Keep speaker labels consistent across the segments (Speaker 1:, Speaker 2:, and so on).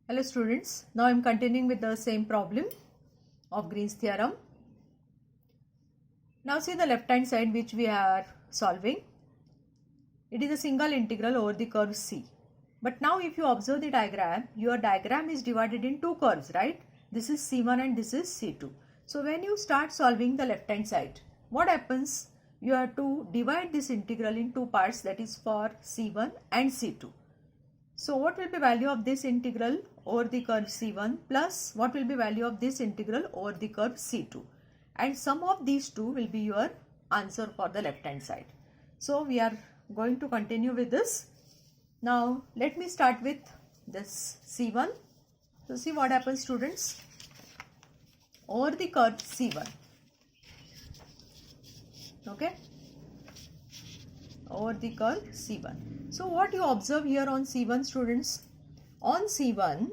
Speaker 1: Hello students, now I am continuing with the same problem of Green's theorem. Now see the left hand side which we are solving. It is a single integral over the curve C. But now if you observe the diagram, your diagram is divided in two curves, right? This is C1 and this is C2. So when you start solving the left hand side, what happens? You have to divide this integral in two parts, that is for C1 and C2. So what will be value of this integral over the curve C1 plus what will be value of this integral over the curve C2, and sum of these two will be your answer for the left hand side. So we are going to continue with this. Now let me start with this C1. So see what happens, students. Over the curve C1, okay, over the curve C1. So what you observe here on C1, students? On C1,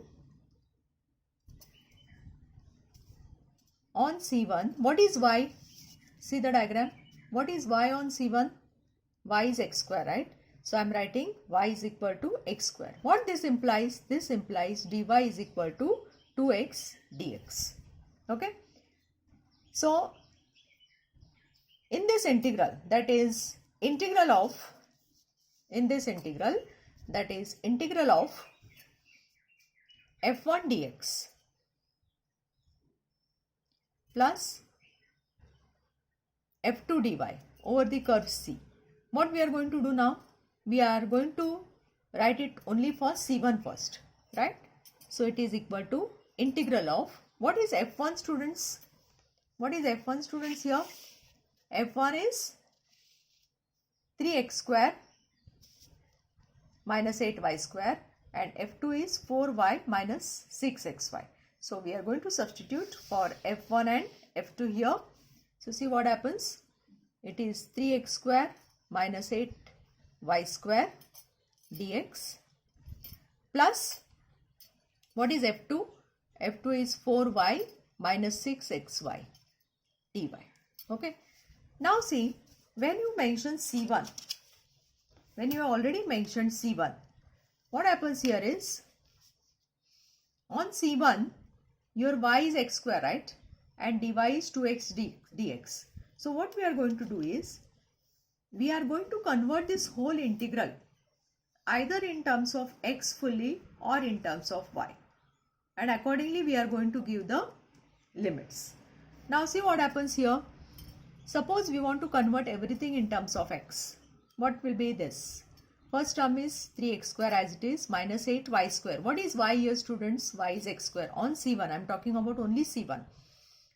Speaker 1: what is y? See the diagram. What is y on C1? Y is x square, right? So I am writing y is equal to x square. What this implies? This implies dy is equal to 2x dx. Okay. So in this integral, that is integral of f1 dx plus f2 dy over the curve C. What we are going to do now? We are going to write it only for C1 first, right? So it is equal to integral of, what is f1, students? What is f1, students, here? f1 is 3x square minus 8y square and f2 is 4y minus 6xy. So we are going to substitute for f1 and f2 here. So see what happens. It is 3x square minus 8y square dx plus what is f2? f2 is 4y minus 6xy dy. Okay. Now see, when you mention C1, when you have already mentioned C1, what happens here is, on C1, your y is x square, right? And dy is 2x dx. So what we are going to do is, we are going to convert this whole integral either in terms of x fully or in terms of y. And accordingly, we are going to give the limits. Now see what happens here. Suppose we want to convert everything in terms of x. What will be this? First term is 3x square as it is minus 8y square. What is y here, students? Y is x square. On C1, I am talking about only C1.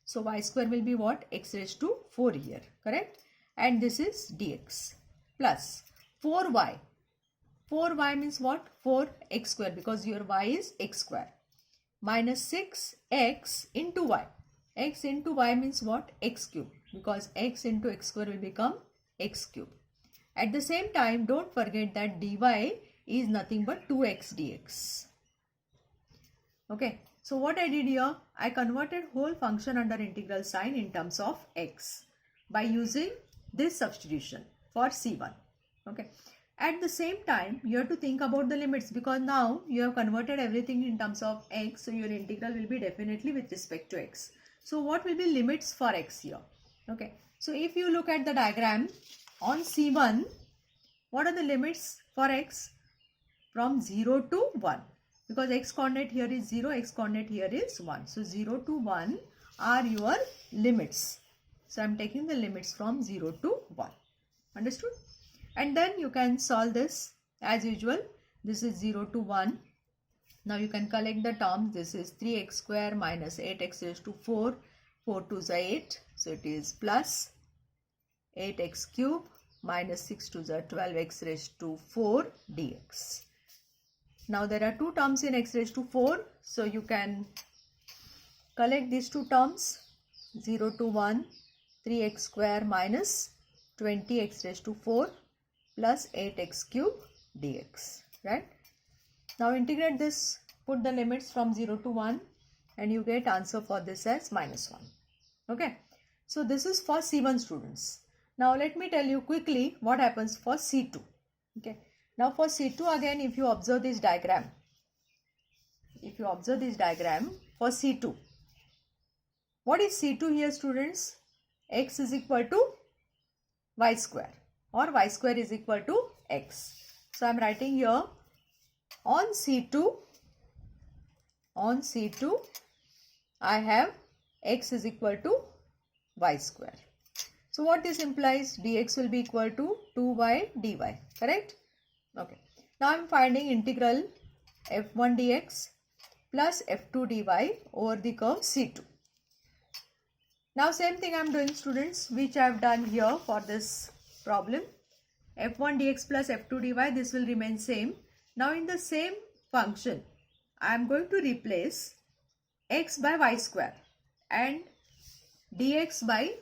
Speaker 1: So y square will be what? X raised to 4 here, correct? And this is dx plus 4y. 4y means what? 4x square, because your y is x square. Minus 6x into y. X into y means what? X cube, because x into x square will become x cube. At the same time, don't forget that dy is nothing but 2x dx. Okay. So what I did here, I converted whole function under integral sign in terms of x by using this substitution for C1. Okay. At the same time, you have to think about the limits, because now you have converted everything in terms of x. So your integral will be definitely with respect to x. So what will be limits for x here? Okay. So if you look at the diagram on C1, what are the limits for x? From 0 to 1. Because x coordinate here is 0, x coordinate here is 1. So 0 to 1 are your limits. So I am taking the limits from 0 to 1. Understood? And then you can solve this as usual. This is 0 to 1. Now you can collect the terms. This is 3x square minus 8x raised to 4. 4 to the 8. So it is plus 8x cube minus 6 to the 12x raised to 4 dx. Now there are two terms in x raised to 4. So you can collect these two terms. 0 to 1, 3x square minus 20x raised to 4 plus 8x cube dx. Right? Now integrate this, put the limits from 0 to 1 and you get answer for this as minus 1. Okay. So this is for C1, students. Now let me tell you quickly what happens for C2. Okay. Now for C2 again, if you observe this diagram, if you observe this diagram for C2, what is C2 here, students? X is equal to y square, or y square is equal to x. So I am writing here on C2, I have x is equal to y square. So what this implies? Dx will be equal to 2y dy, correct? Okay. Now I am finding integral f1 dx plus f2 dy over the curve C2. Now same thing I am doing, students, which I have done here for this problem. f1 dx plus f2 dy, this will remain same. Now in the same function, I am going to replace x by y square and dx by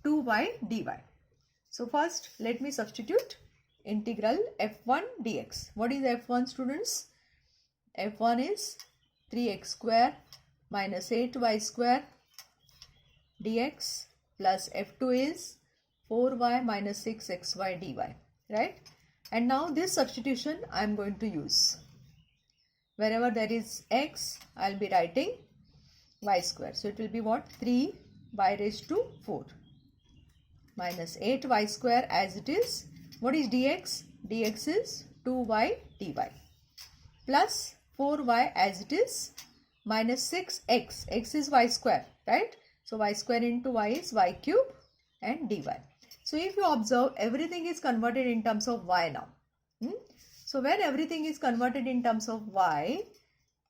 Speaker 1: 2y dy. So first let me substitute integral f1 dx. What is f1, students? f1 is 3x square minus 8y square dx plus f2 is 4y minus 6xy dy, right? And now this substitution I am going to use. Wherever there is x, I will be writing y square. So it will be what? 3y raised to 4 minus 8y square as it is. What is dx? dx is 2y dy plus 4y as it is minus 6x. x is y square, right? So y square into y is y cube and dy. So if you observe, everything is converted in terms of y now. So when everything is converted in terms of y,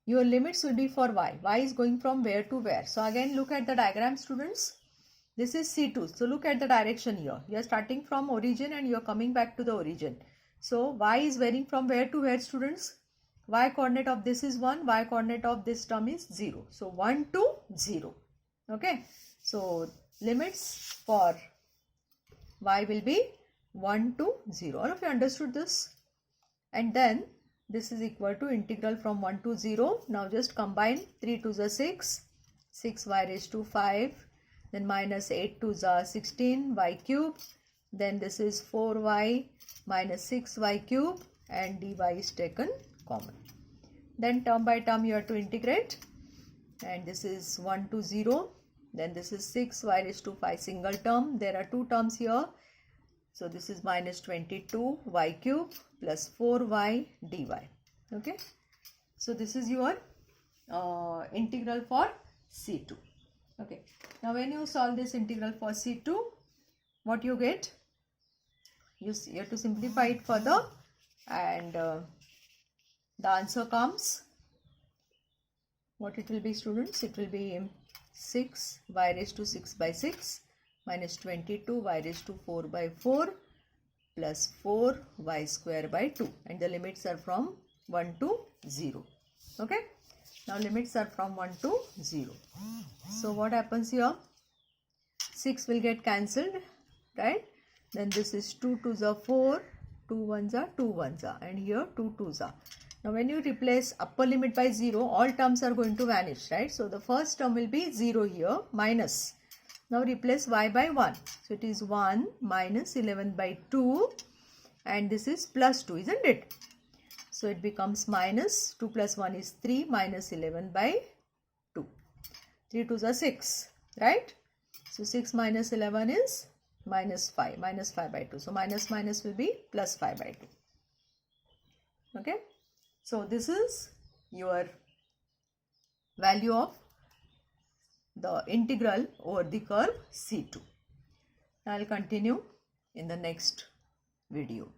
Speaker 1: your limits will be for y. Y is going from where to where? So again look at the diagram, students. This is C2. So look at the direction here. You are starting from origin and you are coming back to the origin. So y is varying from where to where, students? Y coordinate of this is 1. Y coordinate of this term is 0. So 1 to 0. Okay. So limits for y will be 1 to 0. All of you understood this? And then this is equal to integral from 1 to 0. Now just combine 3 to the 6. 6y raised to 5. Then minus 8 to the 16 y cube. Then this is 4y minus 6y cube and dy is taken common. Then term by term you have to integrate. And this is 1 to 0. Then this is 6y raised to 5 single term. There are two terms here. So this is minus 22y cube plus 4y dy. Okay. So this is your integral for C2. Okay. Now when you solve this integral for C2, what you get? You have to simplify it further and the answer comes. What it will be, students? It will be 6y raised to 6 by 6 minus 22y raised to 4 by 4 plus 4y square by 2, and the limits are from 1 to 0. Okay. Now limits are from 1 to 0. So what happens here? 6 will get cancelled, right? Then this is 2 to the 4, 2 1s are 2 1s are, and here 2 2s are. Now when you replace upper limit by 0, all terms are going to vanish, right? So the first term will be 0 here, minus. Now replace y by 1. So it is 1 minus 11 by 2 and this is plus 2, isn't it? So it becomes minus 2 plus 1 is 3 minus 11 by 2. 3 to the 6, right? So 6 minus 11 is minus 5 by 2. So minus minus will be plus 5 by 2. Okay. So this is your value of the integral over the curve C2. I will continue in the next video.